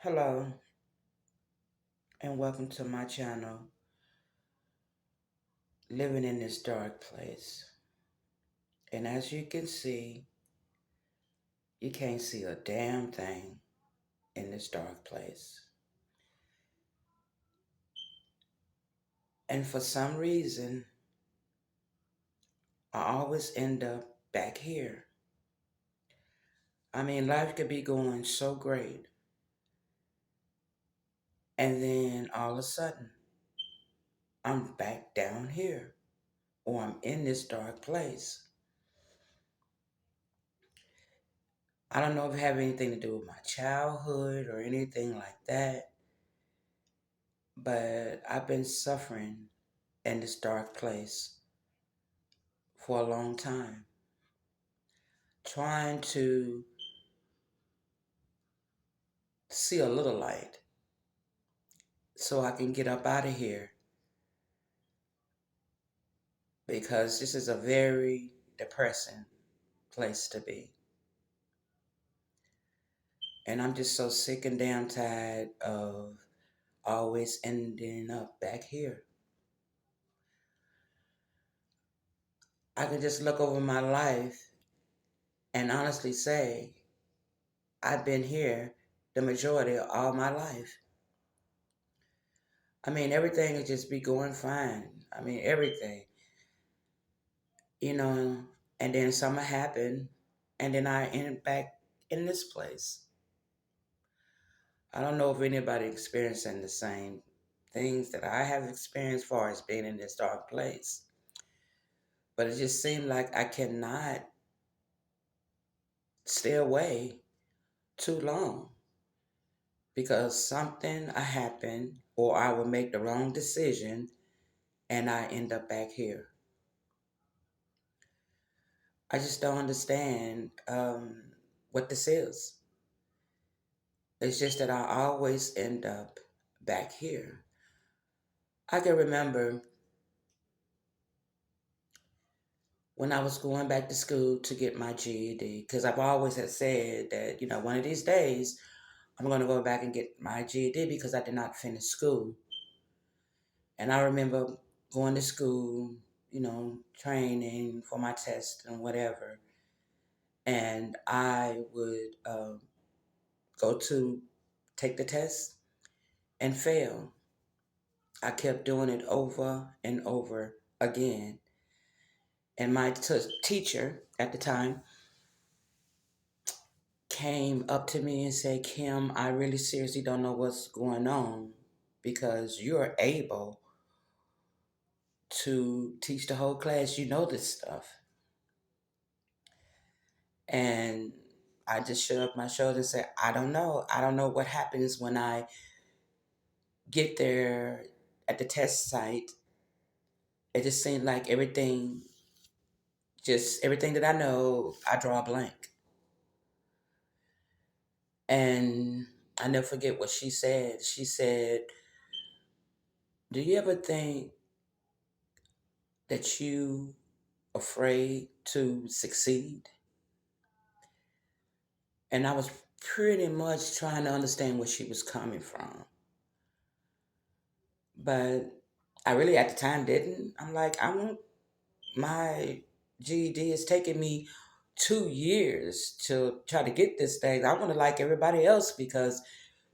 Hello, and welcome to my channel, Living in This Dark Place. And as you can see, you can't see a damn thing in this dark place. And for some reason, I always end up back here. I mean, life could be going so great, and then all of a sudden, I'm back down here, or I'm in this dark place. I don't know if it have anything to do with my childhood or anything like that, but I've been suffering in this dark place for a long time, trying to see a little light so I can get up out of here because this is a very depressing place to be. And I'm just so sick and damn tired of always ending up back here. I can just look over my life and honestly say I've been here the majority of all my life. I mean, everything would just be going fine. I mean, everything, you know, and then something happened, and then I ended back in this place. I don't know if anybody experiencing the same things that I have experienced as far as being in this dark place. But it just seemed like I cannot stay away too long because something happened or I will make the wrong decision and I end up back here. I just don't understand what this is. It's just that I always end up back here. I can remember when I was going back to school to get my GED, because I've always had said that, one of these days I'm going to go back and get my GED because I did not finish school. And I remember going to school, training for my test and whatever. And I would go to take the test and fail. I kept doing it over and over again. And my teacher at the time came up to me and said, Kim, I really seriously don't know what's going on because you're able to teach the whole class. You know this stuff. And I just shut up my shoulder and said, I don't know. I don't know what happens when I get there at the test site. It just seemed like everything that I know, I draw a blank. And I never forget what she said. She said, do you ever think that you afraid to succeed? And I was pretty much trying to understand where she was coming from. But I really at the time didn't. I'm like, I want my GED. It's taking me 2 years to try to get this thing. I want to like everybody else because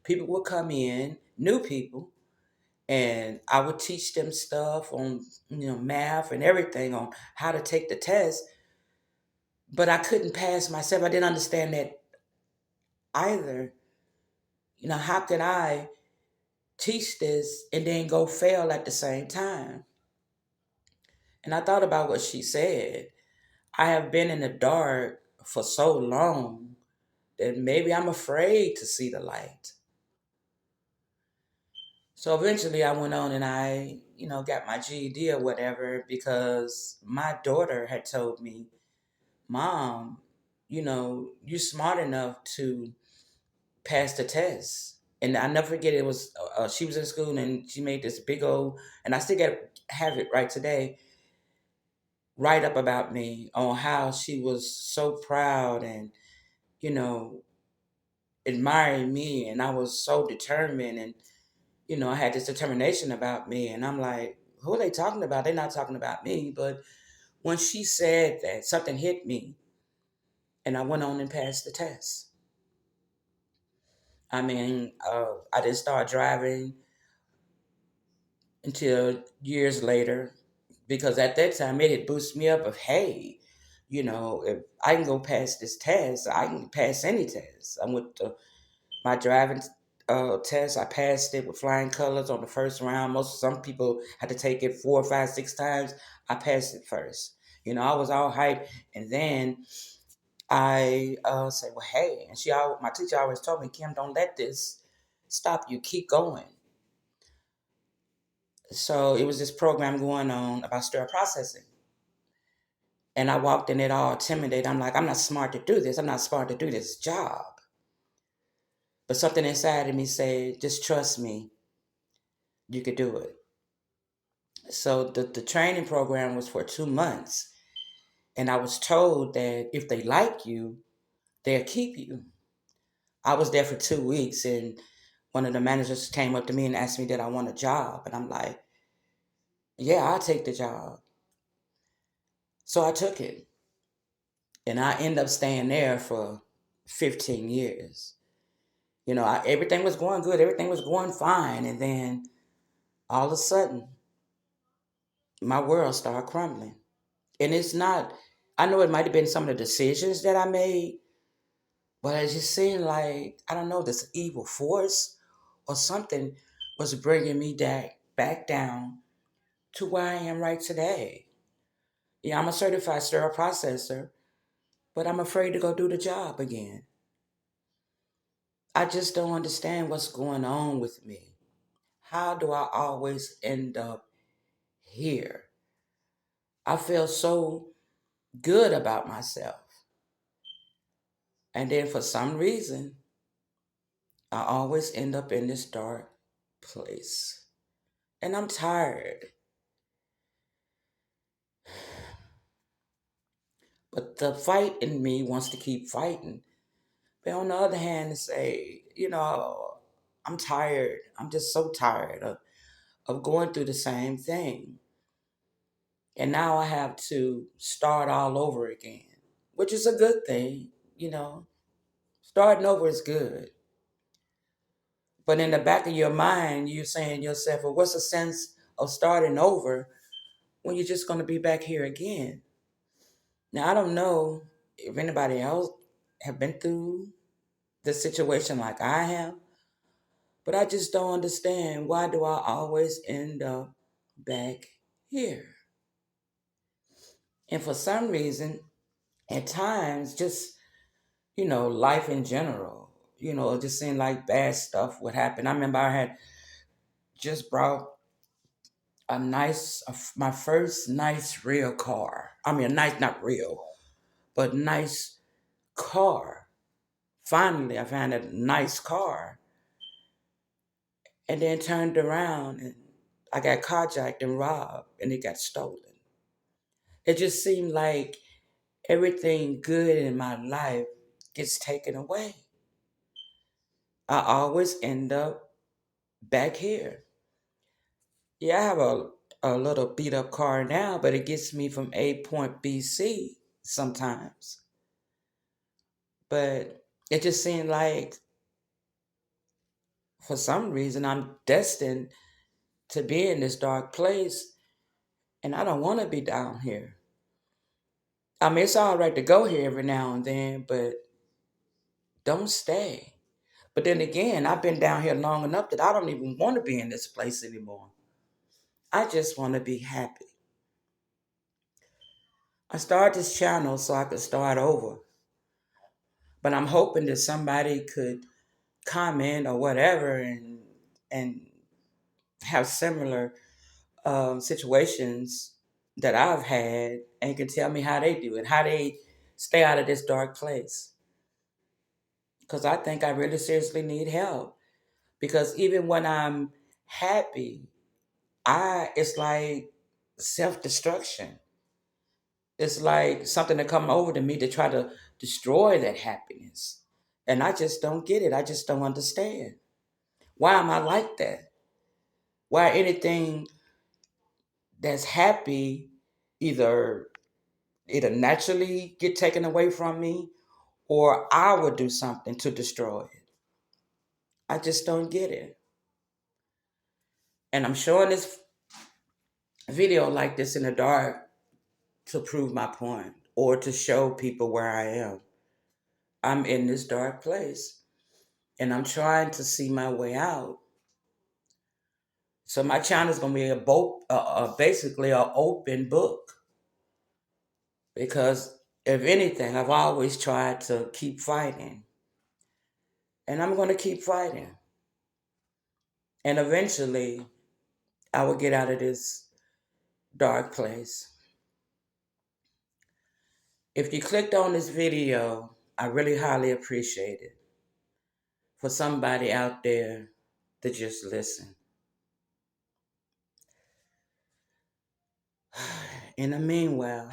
people will come in, new people, and I would teach them stuff on, math and everything on how to take the test. But I couldn't pass myself. I didn't understand that either. How can I teach this and then go fail at the same time? And I thought about what she said. I have been in the dark for so long that maybe I'm afraid to see the light. So eventually I went on and I, got my GED or whatever because my daughter had told me, Mom, you're smart enough to pass the test. And I never forget it was she was in school and she made this big old, and I still have it right today, write up about me on how she was so proud and you know admiring me, and I was so determined, and I had this determination about me, and I'm like, who are they talking about? They're not talking about me. But when she said that, something hit me, and I went on and passed the test. I mean, I didn't start driving until years later, because at that time it had boosted me up of, hey, if I can go past this test, I can pass any test. I went to my driving test. I passed it with flying colors on the first round. Some people had to take it 4, 5, 6 times. I passed it first. I was all hyped, and then I said, "Well, hey," and my teacher always told me, "Kim, don't let this stop you. Keep going." So it was this program going on about sterile processing. And I walked in it all intimidated. I'm like, I'm not smart to do this. I'm not smart to do this job. But something inside of me said, just trust me, you could do it. So the training program was for 2 months. And I was told that if they like you, they'll keep you. I was there for 2 weeks, and one of the managers came up to me and asked me, did I want a job? And I'm like, yeah, I'll take the job. So I took it. And I ended up staying there for 15 years. Everything was going good, everything was going fine. And then all of a sudden, my world started crumbling. And it's not, I know it might have been some of the decisions that I made, but it just seemed like, I don't know, this evil force or something was bringing me back down to where I am right today. Yeah, I'm a certified sterile processor, but I'm afraid to go do the job again. I just don't understand what's going on with me. How do I always end up here? I feel so good about myself. And then for some reason, I always end up in this dark place. And I'm tired. But the fight in me wants to keep fighting. But on the other hand, to say, I'm tired. I'm just so tired of going through the same thing. And now I have to start all over again, which is a good thing, you know. Starting over is good. But in the back of your mind, you're saying to yourself, well, what's the sense of starting over when you're just going to be back here again? Now, I don't know if anybody else have been through the situation like I have, but I just don't understand, why do I always end up back here? And for some reason, at times, just, life in general, it just seemed like bad stuff would happen. I remember I had just brought my first nice real car. I mean, a nice, not real, but nice car. Finally, I found a nice car, and then turned around and I got carjacked and robbed, and it got stolen. It just seemed like everything good in my life gets taken away. I always end up back here. Yeah, I have a little beat up car now, but it gets me from A point B C sometimes. But it just seemed like, for some reason, I'm destined to be in this dark place, and I don't want to be down here. I mean, it's all right to go here every now and then, but don't stay. But then again, I've been down here long enough that I don't even want to be in this place anymore. I just want to be happy. I started this channel so I could start over, but I'm hoping that somebody could comment or whatever, and have similar situations that I've had, and can tell me how they do it, how they stay out of this dark place. Because I think I really seriously need help. Because even when I'm happy, it's like self destruction. It's like something to come over to me to try to destroy that happiness. And I just don't get it. I just don't understand. Why am I like that? Why anything that's happy either it'll naturally get taken away from me or I will do something to destroy it. I just don't get it. And I'm showing this video like this in the dark to prove my point or to show people where I am. I'm in this dark place and I'm trying to see my way out. So my channel is going to be basically an open book because if anything, I've always tried to keep fighting and I'm going to keep fighting. And eventually I will get out of this dark place. If you clicked on this video, I really highly appreciate it. For somebody out there to just listen. In the meanwhile,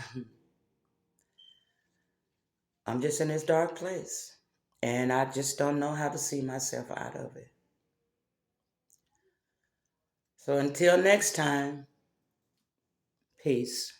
I'm just in this dark place. And I just don't know how to see myself out of it. So until next time, peace.